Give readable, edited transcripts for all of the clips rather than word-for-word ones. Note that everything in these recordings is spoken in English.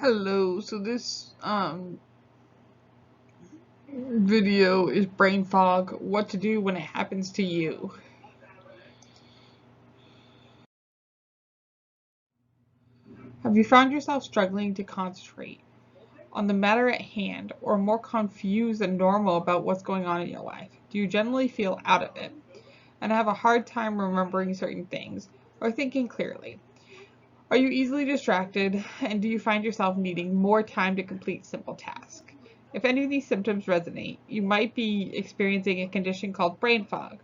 Hello, so this video is brain fog, what to do when it happens to you. Have you found yourself struggling to concentrate on the matter at hand or more confused than normal about what's going on in your life? Do you generally feel out of it and have a hard time remembering certain things or thinking clearly? Are you easily distracted, and do you find yourself needing more time to complete simple tasks? If any of these symptoms resonate, you might be experiencing a condition called brain fog,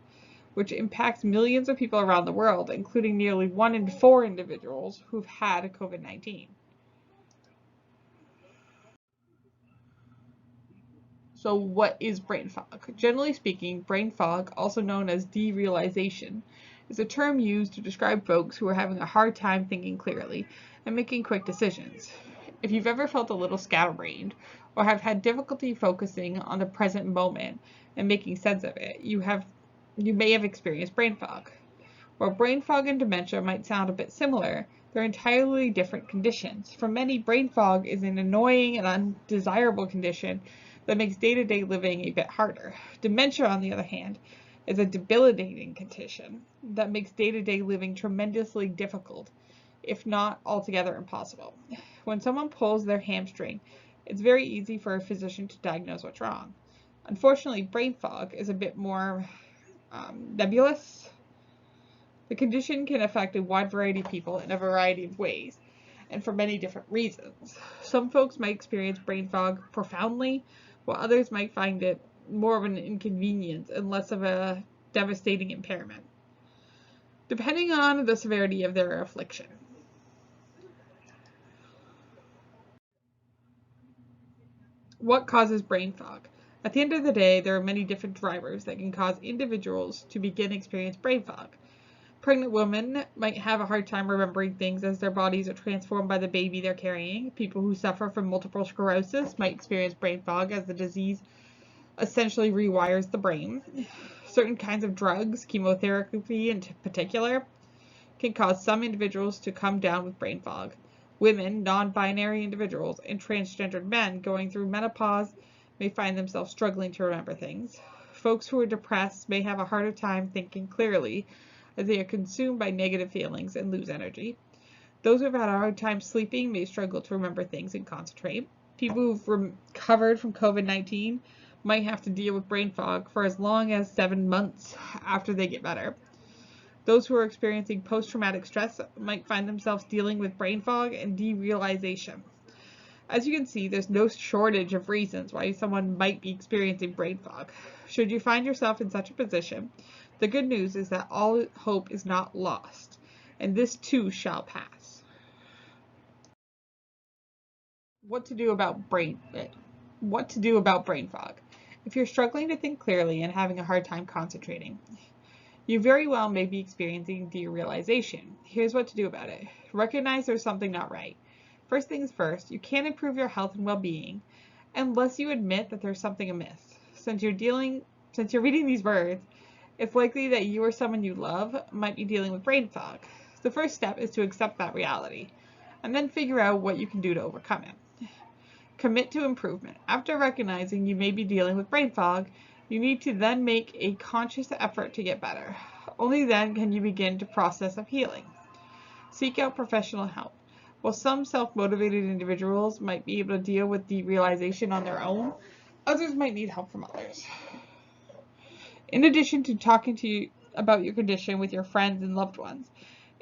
which impacts millions of people around the world, including nearly 1 in 4 individuals who've had COVID-19. So what is brain fog? Generally speaking, brain fog, also known as derealization, is a term used to describe folks who are having a hard time thinking clearly and making quick decisions. If you've ever felt a little scatterbrained or have had difficulty focusing on the present moment and making sense of it, you may have experienced brain fog. While brain fog and dementia might sound a bit similar, they're entirely different conditions. For many, brain fog is an annoying and undesirable condition that makes day-to-day living a bit harder. Dementia, on the other hand, is a debilitating condition that makes day-to-day living tremendously difficult, if not altogether impossible. When someone pulls their hamstring, it's very easy for a physician to diagnose what's wrong. Unfortunately, brain fog is a bit more nebulous. The condition can affect a wide variety of people in a variety of ways, and for many different reasons. Some folks might experience brain fog profoundly, while others might find it more of an inconvenience and less of a devastating impairment, depending on the severity of their affliction. What causes brain fog? At the end of the day, there are many different drivers that can cause individuals to begin experience brain fog. Pregnant women might have a hard time remembering things as their bodies are transformed by the baby they're carrying. People who suffer from multiple sclerosis might experience brain fog as the disease essentially rewires the brain. Certain kinds of drugs, chemotherapy in particular, can cause some individuals to come down with brain fog. Women, non-binary individuals, and transgendered men going through menopause may find themselves struggling to remember things. Folks who are depressed may have a harder time thinking clearly as they are consumed by negative feelings and lose energy. Those who have had a hard time sleeping may struggle to remember things and concentrate. People who've recovered from COVID-19 might have to deal with brain fog for as long as 7 months after they get better. Those who are experiencing post-traumatic stress might find themselves dealing with brain fog and derealization. As you can see, there's no shortage of reasons why someone might be experiencing brain fog. Should you find yourself in such a position, the good news is that all hope is not lost, and this too shall pass. What to do about brain fog? If you're struggling to think clearly and having a hard time concentrating, you very well may be experiencing derealization. Here's what to do about it. Recognize there's something not right. First things first, you can't improve your health and well-being unless you admit that there's something amiss. Since you're reading these words, it's likely that you or someone you love might be dealing with brain fog. The first step is to accept that reality, and then figure out what you can do to overcome it. Commit to improvement. After recognizing you may be dealing with brain fog, you need to then make a conscious effort to get better. Only then can you begin the process of healing. Seek out professional help. While some self-motivated individuals might be able to deal with derealization on their own, others might need help from others. In addition to talking to you about your condition with your friends and loved ones,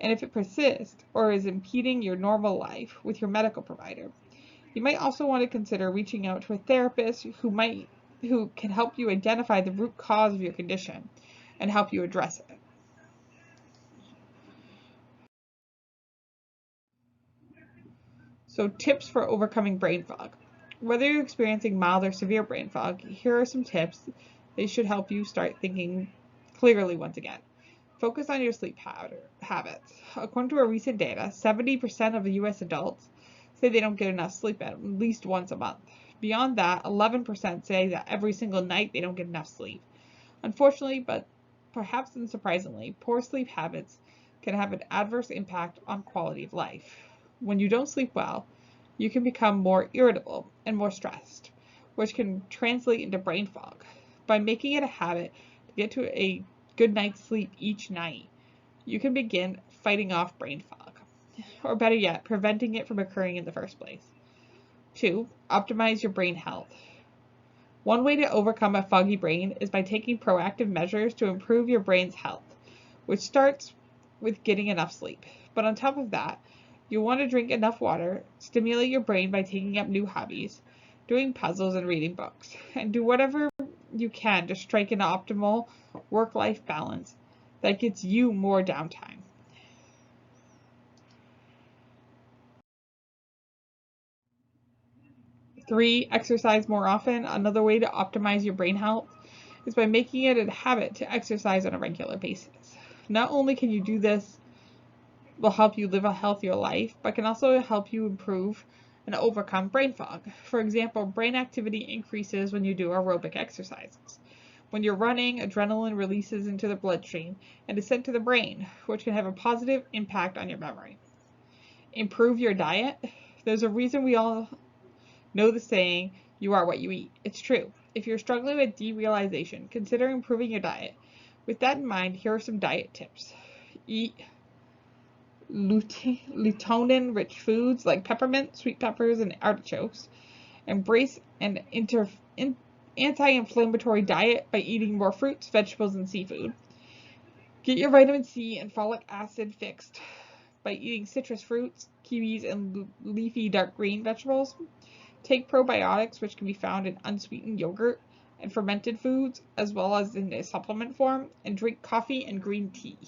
and if it persists or is impeding your normal life with your medical provider, you might also want to consider reaching out to a therapist who can help you identify the root cause of your condition and help you address it. So, tips for overcoming brain fog. Whether you're experiencing mild or severe brain fog, here are some tips that should help you start thinking clearly once again. Focus on your sleep habits. According to a recent data, 70% of the US adults say they don't get enough sleep at least once a month. Beyond that, 11% say that every single night they don't get enough sleep. Unfortunately, but perhaps unsurprisingly, poor sleep habits can have an adverse impact on quality of life. When you don't sleep well, you can become more irritable and more stressed, which can translate into brain fog. By making it a habit to get to a good night's sleep each night, you can begin fighting off brain fog, or better yet, preventing it from occurring in the first place. 2. Optimize your brain health. One way to overcome a foggy brain is by taking proactive measures to improve your brain's health, which starts with getting enough sleep. But on top of that, you want to drink enough water, stimulate your brain by taking up new hobbies, doing puzzles and reading books, and do whatever you can to strike an optimal work-life balance that gets you more downtime. 3. Exercise more often. Another way to optimize your brain health is by making it a habit to exercise on a regular basis. Not only can you do this will help you live a healthier life, but can also help you improve and overcome brain fog. For example, brain activity increases when you do aerobic exercises. When you're running, adrenaline releases into the bloodstream and is sent to the brain, which can have a positive impact on your memory. Improve your diet. There's a reason we all know the saying, you are what you eat. It's true. If you're struggling with derealization, consider improving your diet. With that in mind, here are some diet tips. Eat lutein-rich foods like peppermint, sweet peppers, and artichokes. Embrace an anti-inflammatory diet by eating more fruits, vegetables, and seafood. Get your vitamin C and folic acid fixed by eating citrus fruits, kiwis, and leafy dark green vegetables. Take probiotics, which can be found in unsweetened yogurt and fermented foods, as well as in a supplement form, and drink coffee and green tea.